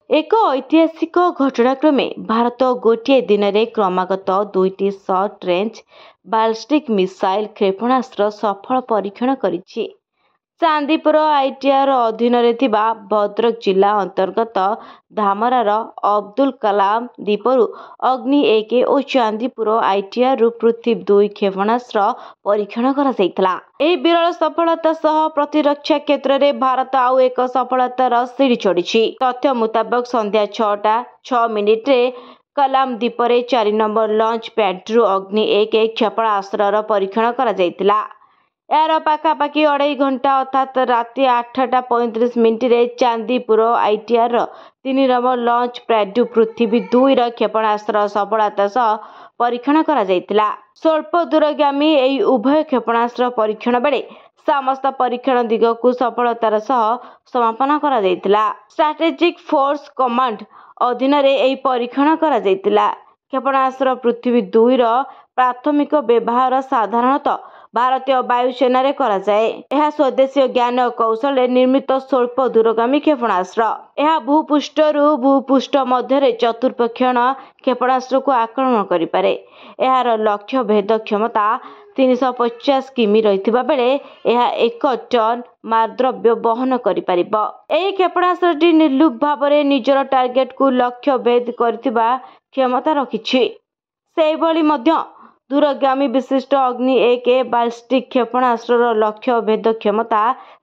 एक ऐतिहासिक घटनाक्रमे भारत गोटे दिन में क्रमागत 2टी सर्ट रेंज बालिस्टिक मिसाइल क्षेपणास्त्र सफल परीक्षण करिछि। चांदीपुर आईटीआर अधीन भद्रक जिला अंतर्गत धामरार अब्दुल कलाम द्वीपरू अग्नि 1 और चांदीपुर आईटीआर पृथ्वी 2 क्षेपणास्त्र परीक्षण करा। विरल सफलता सह प्रतिरक्षा क्षेत्र में भारत आउ एक सफलतार सीढ़ी चढ़ी। तथ्य मुताबक संध्या 6:06 कलाम द्वीपर 4 नंबर लॉन्च पैड्रु अग्नि 1 क्षेपणास्त्र परीक्षण करा। यार पाखापाखि 2.5 घंटा अर्थात राति 8:35 चांदीपुर आईटीआर 3 नंबर लॉन्च पैड्रु पृथ्वी 2 क्षेपणास्त्र सफलता सह परीक्षण करा। स्वल्प दूरगामी यह उभय क्षेपणास्त्र परीक्षण बेले समस्त परीक्षण दिग को सफलतार सह समापन करा। स्ट्रैटेजिक फोर्स कमांड अधीन यह परीक्षण करा। क्षेपणास्त्र पृथ्वी 2 प्राथमिक व्यवहार साधारणतः भारतीय वायुसेना रे कराए। यह स्वदेशी ज्ञान कौशल निर्मित स्वल्प दूरगामी क्षेपणास्त्र। यह भूपृष्ठरु भूपृष्ठ मध्य चतुर्पक्षण क्षेपणास्त्र को आक्रमण करिपारे। यार लक्ष्य भेद क्षमता 350 किमी रहिथिबा बेले यह 1 टन मारद्रव्य वहन करिपारिबो। एही क्षेपणास्त्रटी निर्लुभ भाबरे निजर टार्गेट को लक्ष्य भेद करथिबा क्षमता रखिछि। सेहिभଳି मध्य दूरगामी विशिष्ट अग्नि 1 बालिस्टिक क्षेपणास्त्र लक्ष्य भेद क्षमता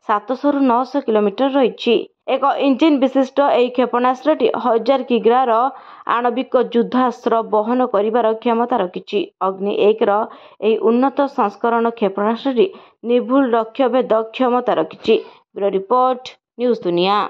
700 ରୁ 900 किलोमीटर रही। एक इंजिन विशिष्ट यह क्षेपणास्त्रटी 1000 किग्रार आणविक युद्धास्त्र वहन करिबार क्षमता रखिछि। अग्नि 1 यह उन्नत संस्करण क्षेपणास्त्रटी निर्भुल लक्ष्य भेद क्षमता रखिछि। ब्यूरो रिपोर्ट, न्यूज दुनिया।